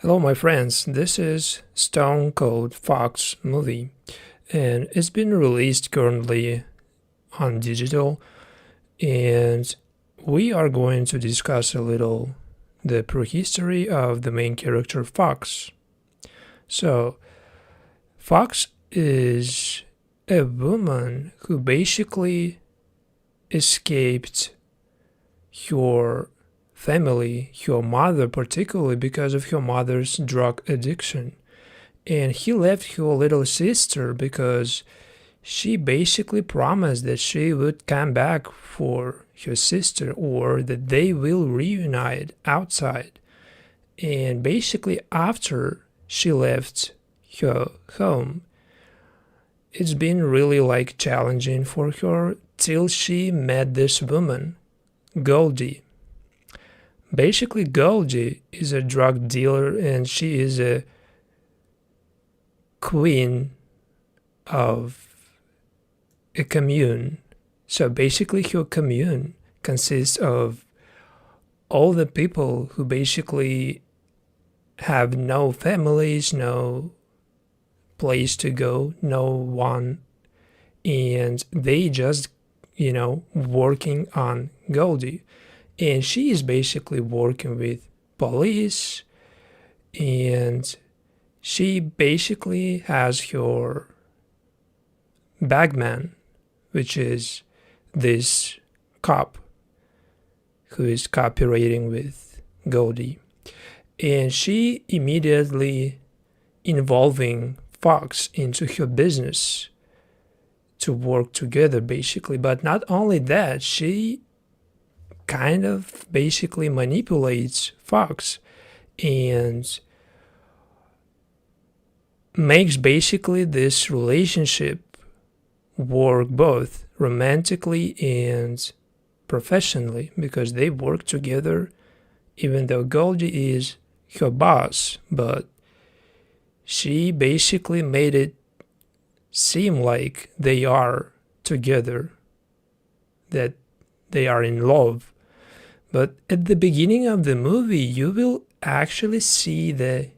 Hello, my friends. This is Stone Cold Fox movie, and it's been released currently on digital. And we are going to discuss a little the prehistory of the main character Fox. So, Fox is a woman who basically escaped her family, her mother, particularly because of her mother's drug addiction. And he left her little sister because she basically promised that she would come back for her sister or that they will reunite outside. And basically, after she left her home, it's been really like challenging for her till she met this woman, Goldie. Basically, Goldie is a drug dealer and she is a queen of a commune. So basically, her commune consists of all the people who basically have no families, no place to go, no one, and they just, working on Goldie. And she is basically working with police, and she basically has her bagman, which is this cop who is cooperating with Goldie. And she immediately involving Fox into her business to work together, basically. But not only that, she kind of basically manipulates Fox and makes basically this relationship work both romantically and professionally because they work together even though Goldie is her boss, but she basically made it seem like they are together, that they are in love. But at the beginning of the movie, you will actually see the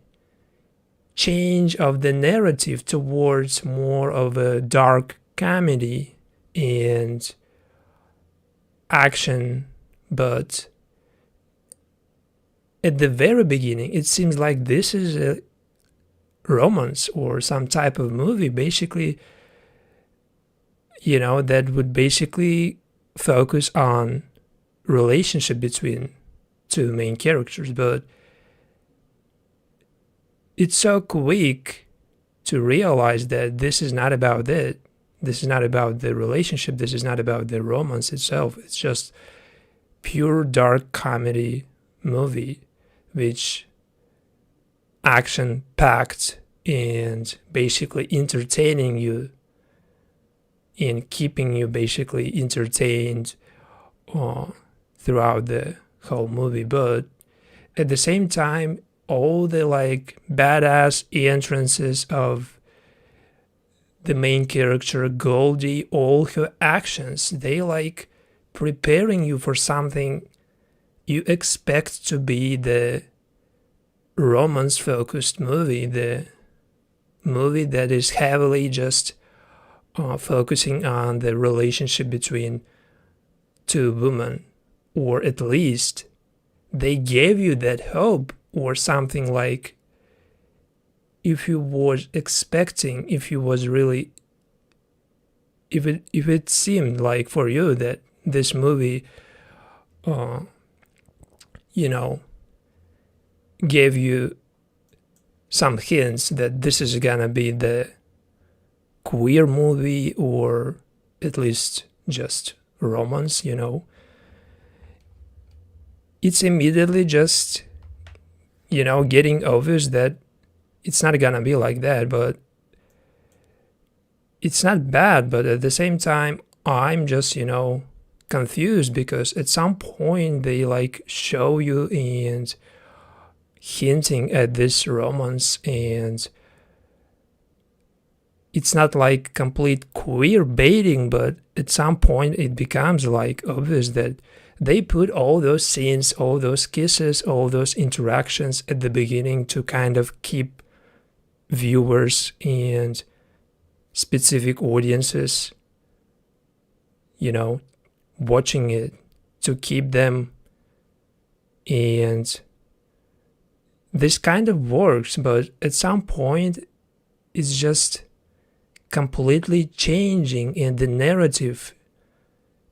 change of the narrative towards more of a dark comedy and action. But at the very beginning, it seems like this is a romance or some type of movie, basically, that would basically focus on relationship between two main characters. But it's so quick to realize that this is not about that. This is not about the relationship. This is not about the romance itself. It's just pure dark comedy movie, which action packed and basically entertaining you and keeping you basically entertained throughout the whole movie. But at the same time, all the like badass entrances of the main character Goldie, all her actions, they like preparing you for something you expect to be the romance focused movie, the movie that is heavily just focusing on the relationship between two women, or at least they gave you that hope or something like if you was expecting, if you was really, if it seemed like for you that this movie, you know, gave you some hints that this is gonna be the queer movie or at least just romance, it's immediately just, getting obvious that it's not gonna be like that. But it's not bad, but at the same time, I'm just, confused because at some point they like show you and hinting at this romance, and it's not like complete queer baiting, but at some point it becomes like obvious that they put all those scenes, all those kisses, all those interactions at the beginning to kind of keep viewers and specific audiences, watching it, to keep them. And this kind of works, but at some point it's just completely changing, and the narrative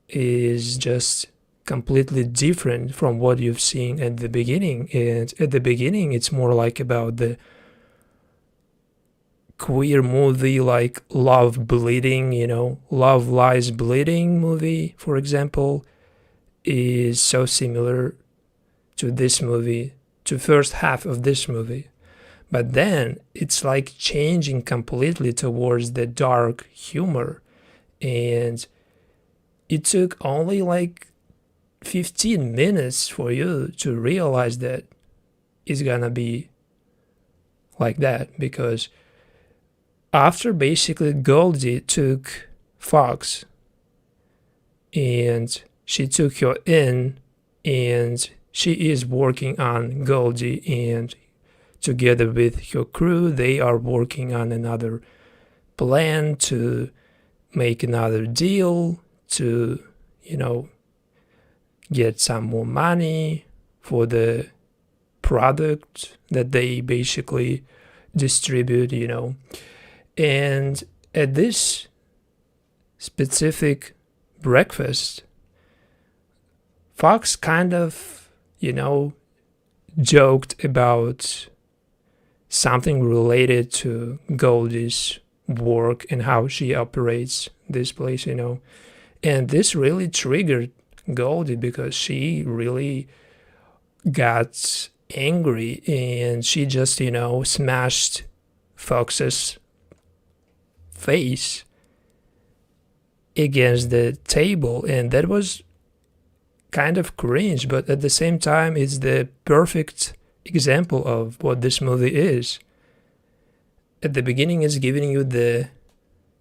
is just completely different from what you've seen at the beginning. And at the beginning it's more like about the queer movie, like Love Bleeding, Love Lies Bleeding movie, for example, is so similar to this movie, to first half of this movie. But then it's like changing completely towards the dark humor. And it took only like 15 minutes for you to realize that it's gonna be like that, because after basically Goldie took Fox and she took her in, and she is working on Goldie, and together with her crew they are working on another plan to make another deal to, get some more money for the product that they basically distribute, And at this specific breakfast, Fox kind of, joked about something related to Goldie's work and how she operates this place, And this really triggered Goldie, because she really got angry, and she just, smashed Fox's face against the table. And that was kind of cringe, but at the same time it's the perfect example of what this movie is. At the beginning it's giving you the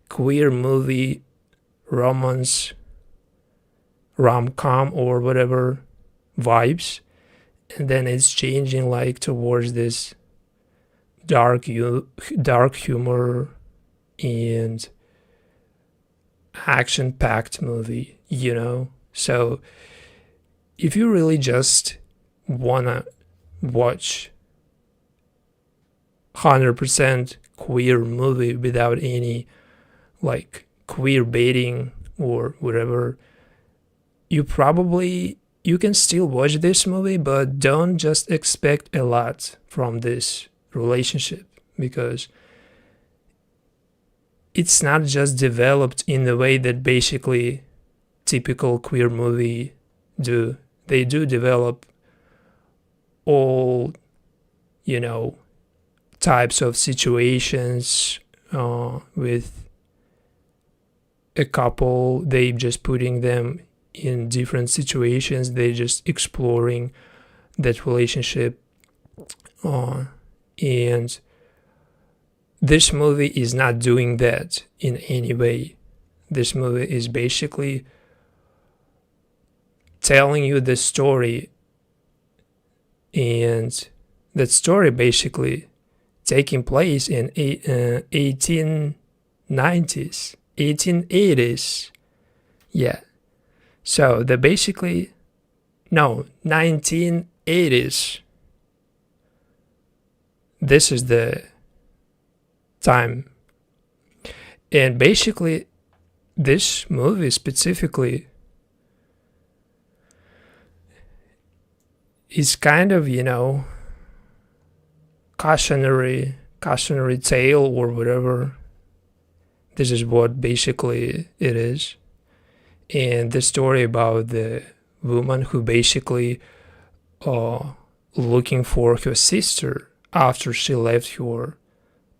queer movie romance, rom-com or whatever vibes, and then it's changing like towards this dark humor and action-packed movie, So if you really just wanna watch 100% queer movie without any like queer baiting or whatever, you can still watch this movie, but don't just expect a lot from this relationship, because it's not just developed in the way that basically typical queer movie do. They do develop all, types of situations with a couple. They just putting them in different situations. They just exploring that relationship. And this movie is not doing that in any way. This movie is basically telling you the story, and that story basically taking place in 1880s. Yeah. So the 1980s. This is the time. And basically this movie specifically is kind of, cautionary tale or whatever. This is what basically it is. And the story about the woman who basically looking for her sister after she left her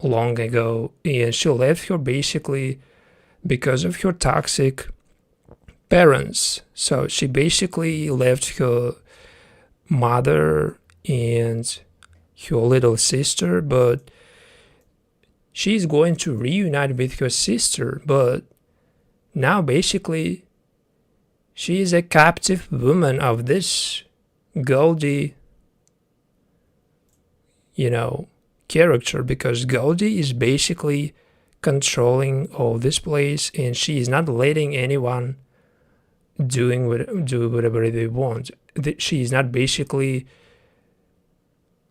long ago, and she left her basically because of her toxic parents. So she basically left her mother and her little sister, but she's going to reunite with her sister, but now basically she is a captive woman of this Goldie, character, because Goldie is basically controlling all this place, and she is not letting anyone do whatever they want. She is not basically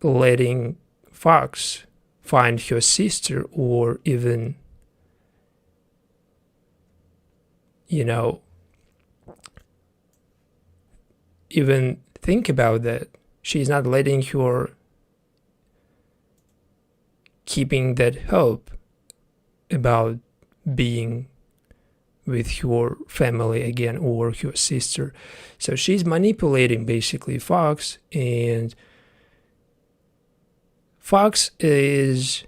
letting Fox find her sister, or even, even think about that. She's not letting her keeping that hope about being with your family again, or your sister. So she's manipulating basically Fox, and Fox is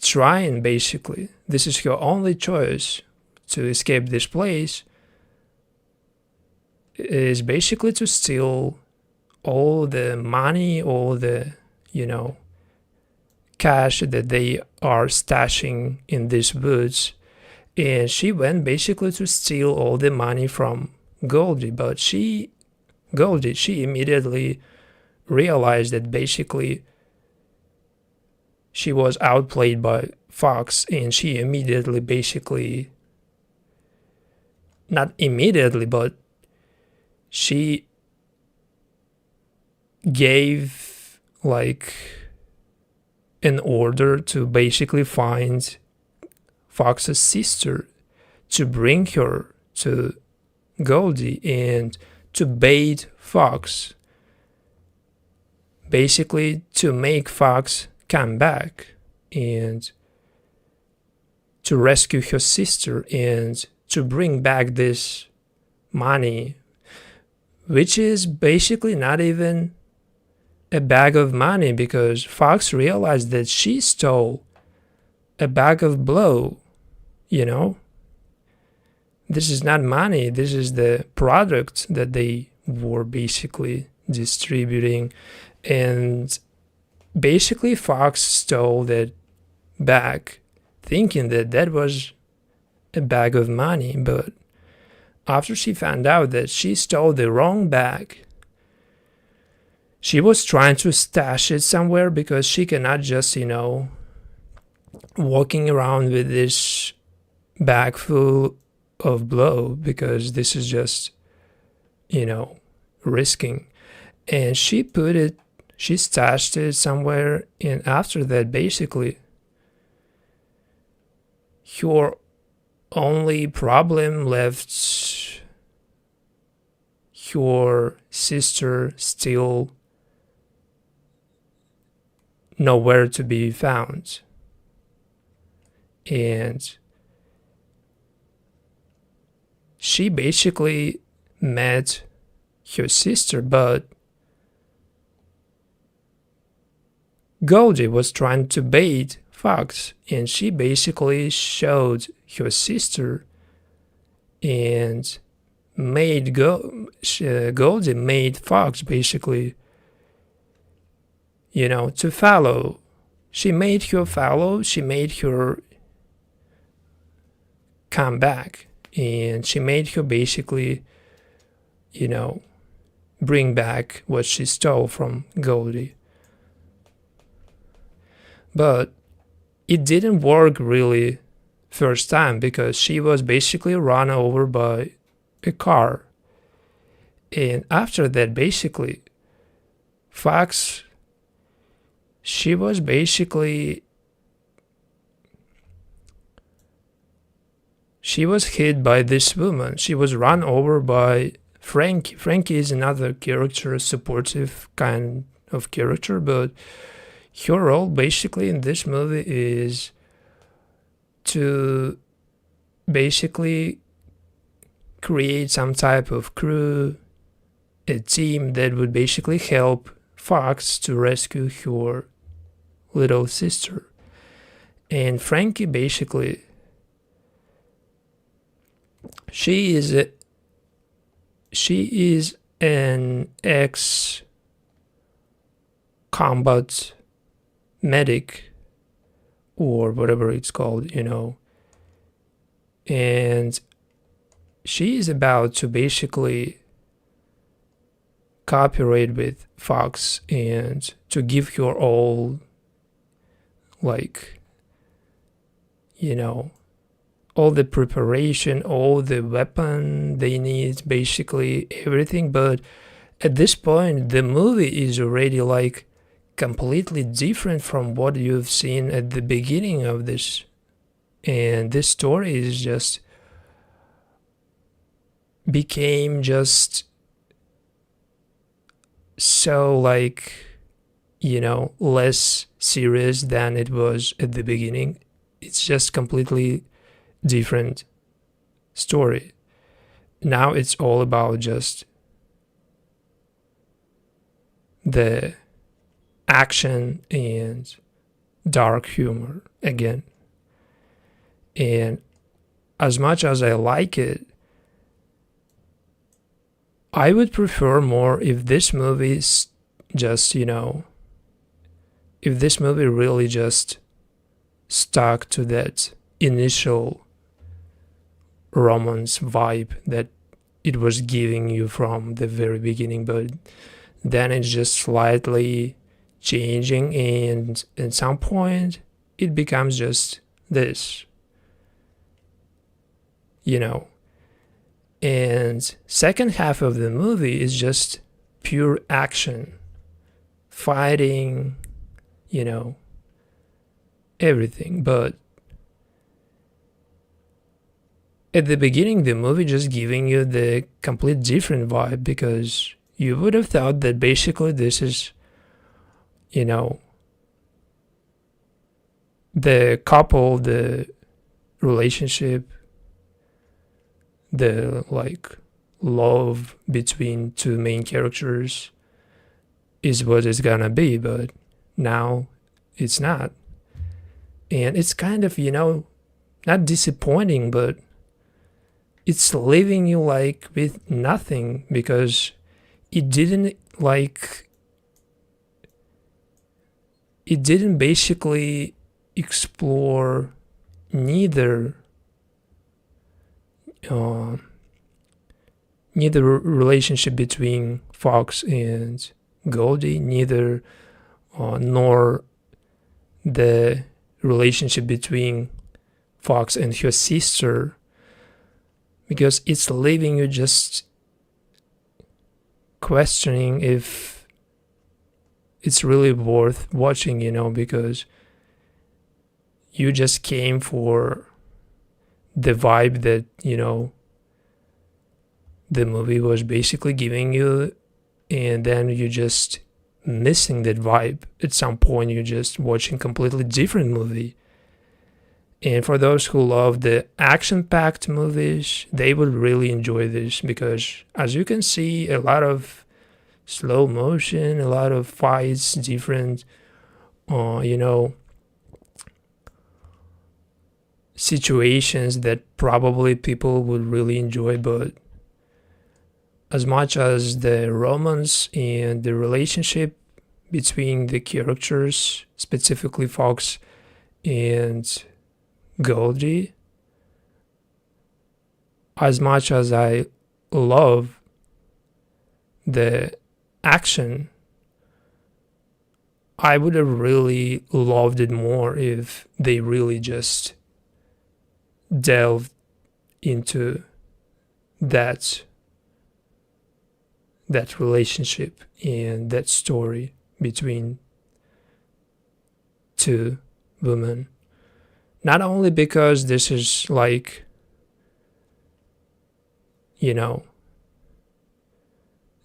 trying, basically, this is her only choice to escape this place, is basically to steal all the money, all the, cash that they are stashing in these woods. And she went basically to steal all the money from Goldie, but she immediately realized that basically she was outplayed by Fox, and she immediately, basically, not immediately, but she gave like an order to basically find Fox's sister, to bring her to Goldie, and to bait Fox, basically to make Fox come back and to rescue her sister and to bring back this money, which is basically not even a bag of money, because Fox realized that she stole a bag of blow. This is not money, this is the product that they were basically distributing. And basically Fox stole that bag thinking that that was a bag of money, but after she found out that she stole the wrong bag, she was trying to stash it somewhere, because she cannot just, walking around with this bag full of blow, because this is just, risking. And she stashed it somewhere, and after that, basically, her only problem left her sister still nowhere to be found. And she basically met her sister, but Goldie was trying to bait Fox, and she basically showed her sister and made Goldie made Fox basically, to follow. She made her follow, she made her come back, and she made her basically, bring back what she stole from Goldie. But it didn't work really first time, because she was basically run over by a car. And after that, basically, Fox, she was basically, she was hit by this woman. She was run over by Frankie. Frankie is another character, a supportive kind of character, but her role basically in this movie is to basically create some type of crew, a team that would basically help Fox to rescue her little sister. And Frankie basically, she is an ex-combat medic, or whatever it's called, and she is about to basically cooperate with Fox and to give her all, like, all the preparation, all the weapon they need, basically everything. But at this point, the movie is already like completely different from what you've seen at the beginning of this. And this story is just became just so, like, less serious than it was at the beginning. It's just completely different story. Now it's all about just the action and dark humor again. And as much as I like it, I would prefer more if this movie just, if this movie really just stuck to that initial romance vibe that it was giving you from the very beginning, but then it's just slightly changing, and at some point it becomes just this, and second half of the movie is just pure action, fighting, everything. But at the beginning, the movie just giving you the complete different vibe, because you would have thought that basically this is, the couple, the relationship, the love between two main characters is what it's gonna be, but now it's not. And it's kind of, not disappointing, but it's leaving you with nothing, because it didn't basically explore neither relationship between Fox and Goldie, neither nor the relationship between Fox and her sister, because it's leaving you just questioning if it's really worth watching, because you just came for the vibe that, the movie was basically giving you, and then you just missing that vibe. At some point, you're just watching completely different movie. And for those who love the action-packed movies, they would really enjoy this, because as you can see, a lot of slow motion, a lot of fights, different, situations that probably people would really enjoy. But as much as the romance and the relationship between the characters, specifically Fox and Goldie, as much as I love the action, I would have really loved it more if they really just delved into that relationship and that story between two women. Not only because this is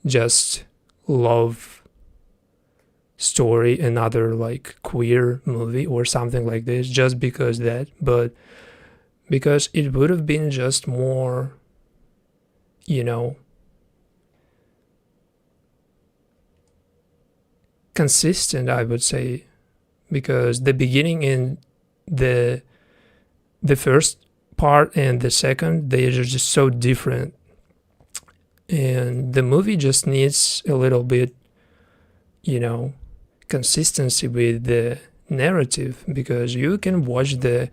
just love story, another queer movie or something like this, just because that, but because it would have been just more, consistent, I would say, because the beginning and the first part and the second, they are just so different, and the movie just needs a little bit, consistency with the narrative, because you can watch the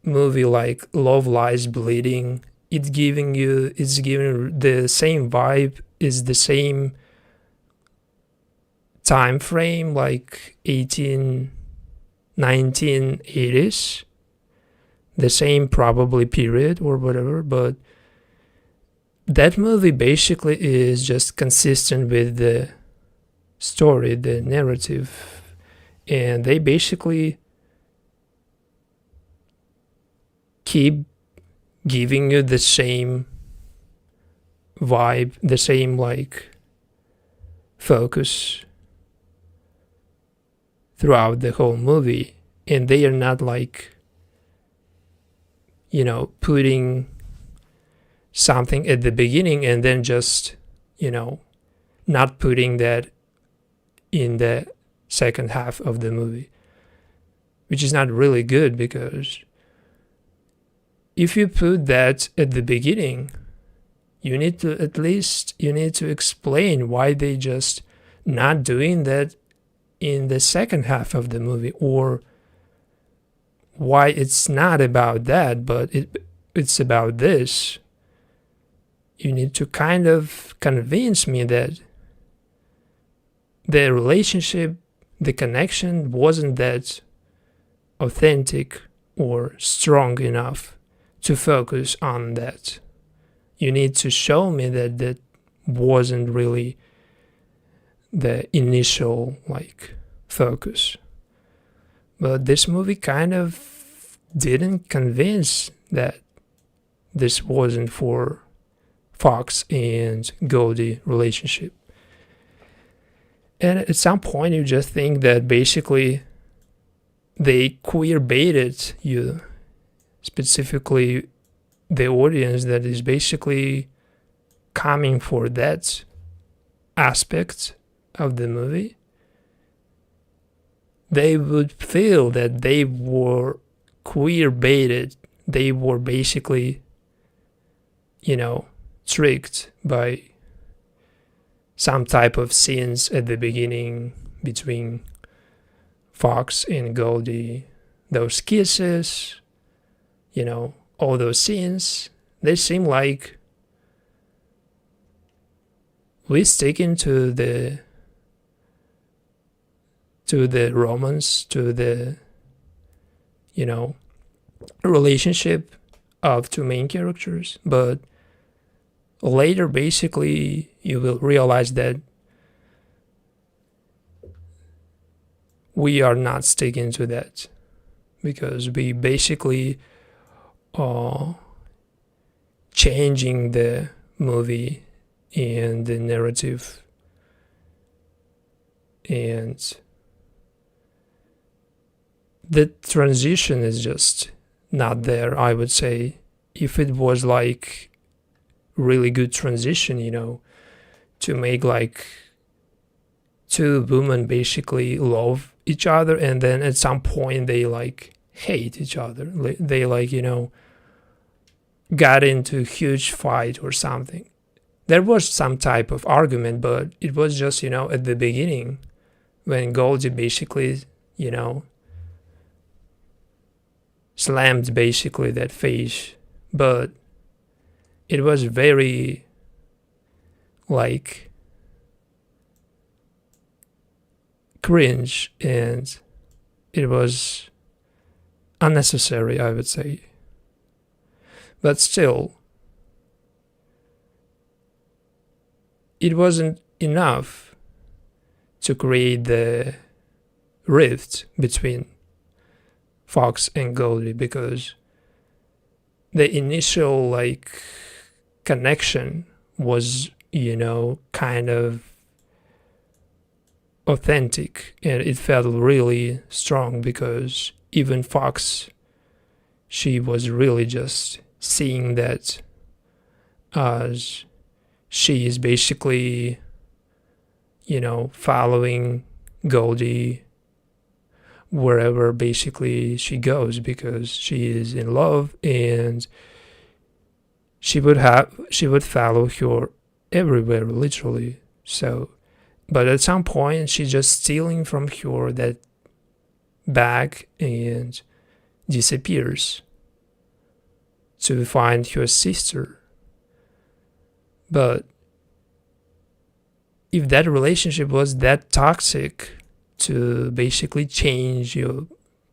movie like Love Lies Bleeding. It's giving the same vibe, is the same time frame, like 1980s, the same probably period or whatever, but that movie basically is just consistent with the story, the narrative, and they basically keep giving you the same vibe, the same like focus throughout the whole movie, and they are not like, you know, putting something at the beginning and then just, you know, not putting that in the second half of the movie, which is not really good, because if you put that at the beginning, you need to explain why they just not doing that in the second half of the movie, or why it's not about that, but it's about this. You need to kind of convince me that the relationship, the connection wasn't that authentic or strong enough to focus on that. You need to show me that that wasn't really the initial like focus. But this movie kind of didn't convince that this wasn't for Fox and Goldie relationship. And at some point you just think that basically they queer baited you, specifically the audience that is basically coming for that aspect of the movie. They would feel that they were queer baited. They were basically, you know, tricked by some type of scenes at the beginning between Fox and Goldie. Those kisses, you know, all those scenes, they seem like we sticking to the romance, to the, you know, relationship of two main characters. But later basically you will realize that we are not sticking to that, because we basically are changing the movie and the narrative, and the transition is just not there. I would say if it was like really good transition, you know, to make like two women basically love each other and then at some point they like hate each other, they like, you know, got into a huge fight or something. There was some type of argument, but it was just, you know, at the beginning when Goldie basically, you know, slammed basically that face. But it was very like cringe, and it was unnecessary, I would say. But still, it wasn't enough to create the rift between Fox and Goldie, because the initial like connection was, you know, kind of authentic, and it felt really strong, because even Fox, she was really just seeing that as she is basically, you know, following Goldie wherever basically she goes, because she is in love, and she would follow her everywhere, literally. So But at some point, she's just stealing from her that bag and disappears to find her sister. But if that relationship was that toxic to basically change your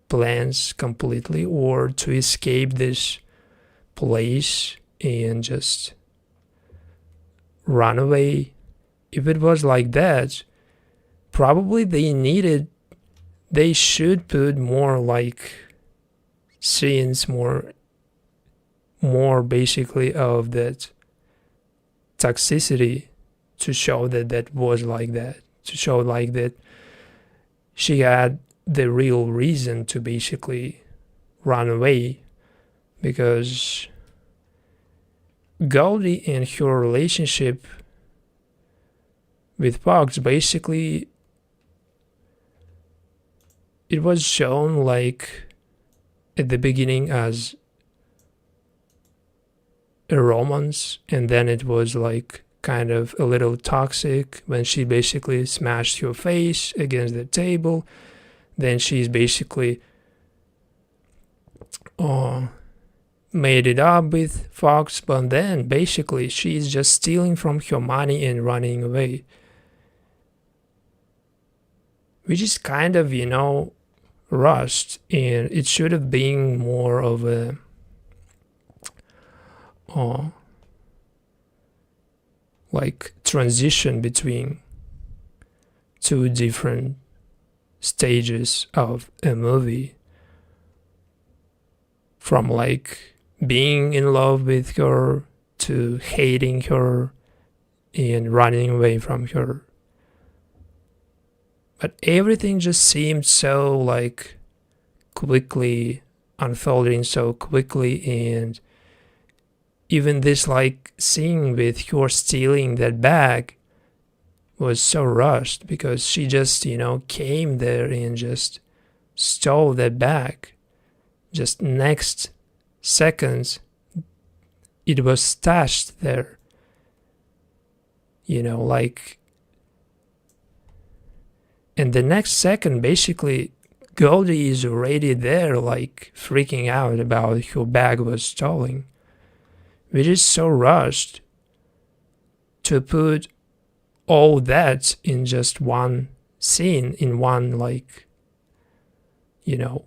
plans completely or to escape this place and just run away, if it was like that, probably they should put more like scenes, more basically of that toxicity to show that was like that, to show like that she had the real reason to basically run away. Because Goldie and her relationship with Fox, basically it was shown like at the beginning as a romance, and then it was like kind of a little toxic when she basically smashed her face against the table. Then she's basically made it up with Fox, but then basically she's just stealing from her money and running away, which is kind of, rushed, and it should have been more of a like transition between two different stages of a movie, from like being in love with her to hating her and running away from her. But everything just seemed so like quickly unfolding so quickly, and even this like scene with her stealing that bag was so rushed because she just, came there and just stole that bag. Just next seconds, it was stashed there. Like, and the next second, basically, Goldie is already there, like freaking out about her bag was stolen, which is so rushed to put all that in just one scene, in one like, in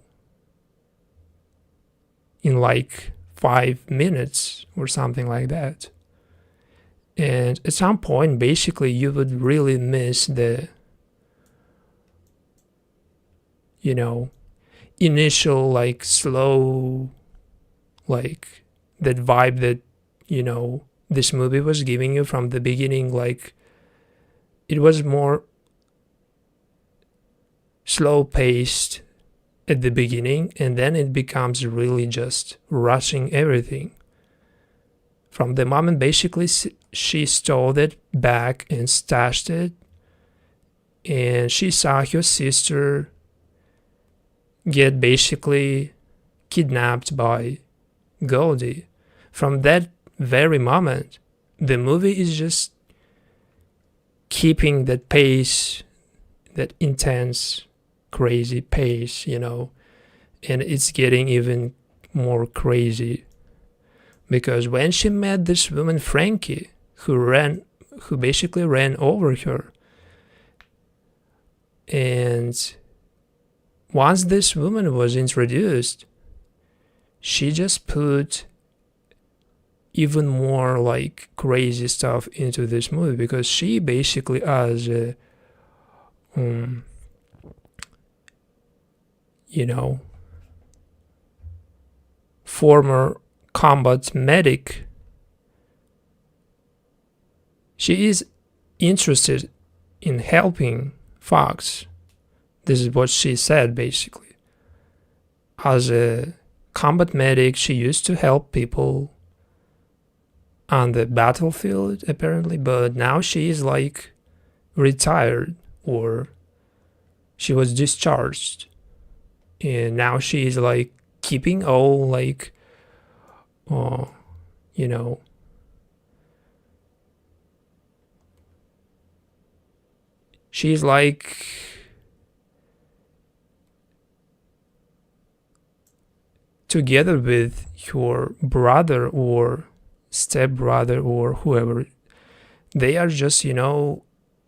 like 5 minutes or something like that. And at some point, basically, you would really miss the, initial like slow, like that vibe that, this movie was giving you from the beginning. Like, it was more slow paced at the beginning, and then it becomes really just rushing everything. From the moment basically she stole it back and stashed it, and she saw her sister get basically kidnapped by Goldie. From that very moment, the movie is just keeping that pace, that intense, crazy pace, and it's getting even more crazy. Because when she met this woman, Frankie, who basically ran over her, and once this woman was introduced, she just put even more like crazy stuff into this movie, because she basically, as a former combat medic, she is interested in helping Fox. This is what she said basically. As a combat medic, she used to help people on the battlefield apparently, but now she is like retired, or she was discharged, and now she is like keeping all like she's like together with your brother or stepbrother or whoever. They are just,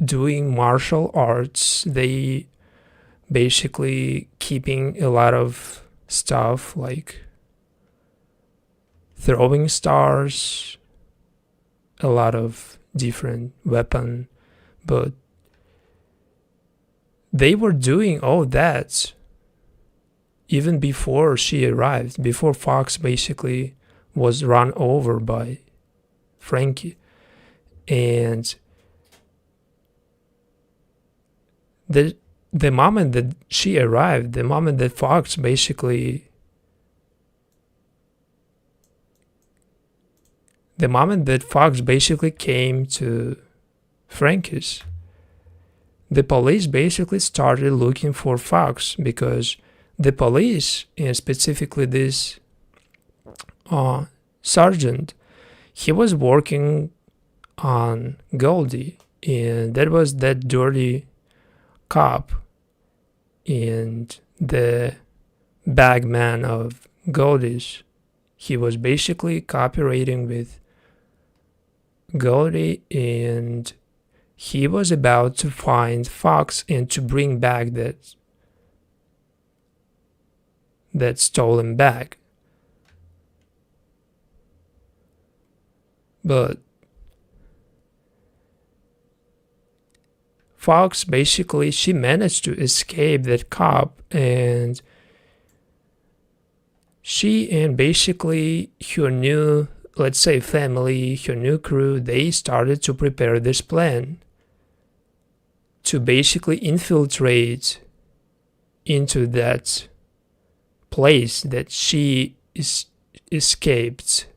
doing martial arts. They basically keeping a lot of stuff like throwing stars, a lot of different weapon, but they were doing all that even before she arrived, before Fox basically was run over by Frankie. And the moment that she arrived, the moment that Fox basically, came to Frankie's, the police basically started looking for Fox, because the police, and specifically this sergeant, he was working on Goldie, and that was that dirty cop and the bagman of Goldie's. He was basically cooperating with Goldie, and he was about to find Fox and to bring back that stolen bag. But Fox basically, she managed to escape that cop, and she and basically her new, let's say, family, her new crew, they started to prepare this plan to basically infiltrate into that place that she escaped.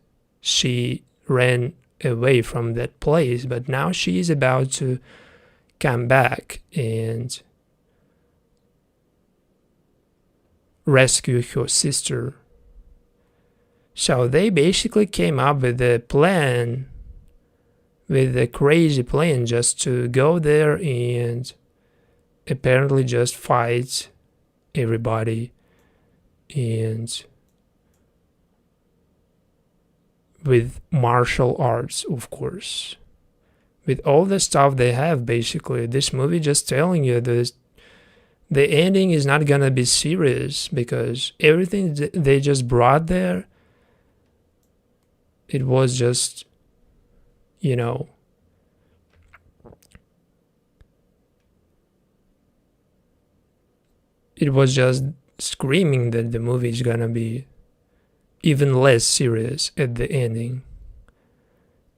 She ran away from that place, but now she is about to come back and rescue her sister. So they basically came up with a plan, with a crazy plan, just to go there and apparently just fight everybody, and with martial arts, of course. With all the stuff they have, basically, this movie just telling you this, the ending is not gonna be serious, because everything they just brought there, it was just, it was just screaming that the movie is gonna be even less serious at the ending.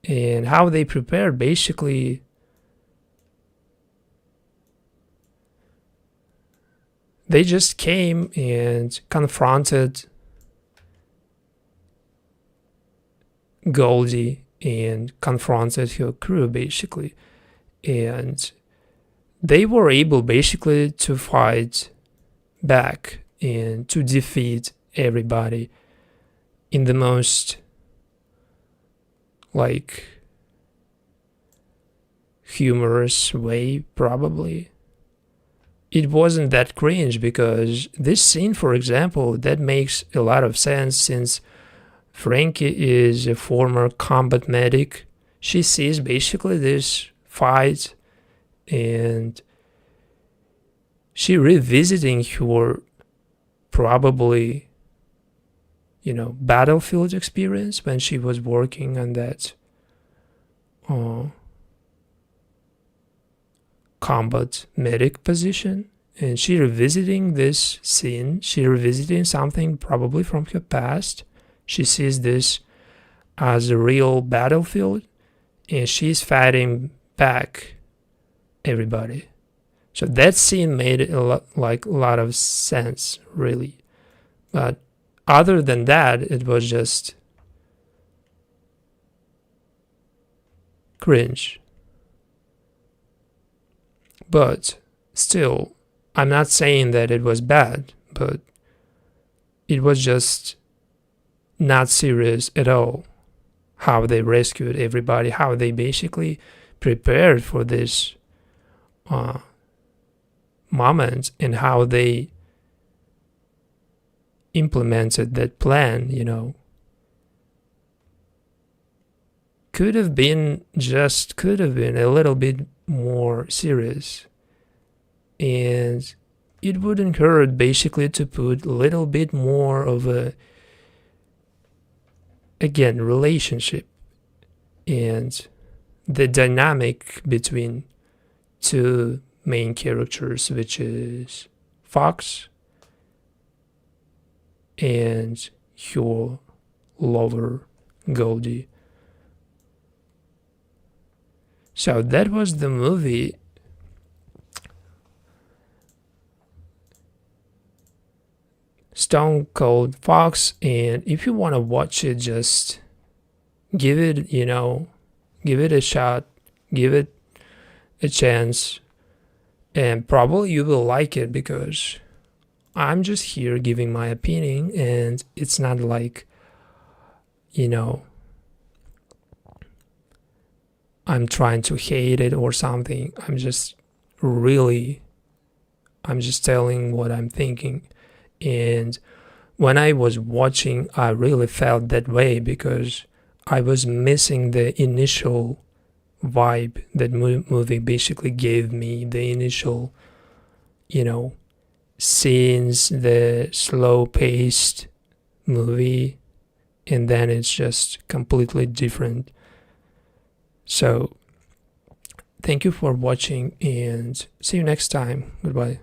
And how they prepared, basically, they just came and confronted Goldie and confronted her crew, basically. And they were able basically to fight back and to defeat everybody in the most humorous way, probably. It wasn't that cringe, because this scene, for example, that makes a lot of sense, since Frankie is a former combat medic. She sees basically this fight, and she revisiting her probably battlefield experience when she was working on that combat medic position, and she revisiting this scene. She revisiting something probably from her past. She sees this as a real battlefield, and she's fighting back everybody. So that scene made a lot of sense, really. But other than that, it was just cringe. But still, I'm not saying that it was bad, but it was just not serious at all. How they rescued everybody, how they basically prepared for this moment and how they implemented that plan, could have been a little bit more serious. And it wouldn't hurt basically to put a little bit more of a, again, relationship and the dynamic between two main characters, which is Fox and your lover, Goldie. So that was the movie. Stone Cold Fox, and if you want to watch it, just give it a shot, give it a chance, and probably you will like it, because I'm just here giving my opinion, and it's not like, I'm trying to hate it or something. I'm just telling what I'm thinking. And when I was watching, I really felt that way, because I was missing the initial vibe that movie basically gave me, the initial, scenes, the slow-paced movie, and then it's just completely different. So, thank you for watching, and see you next time. Goodbye.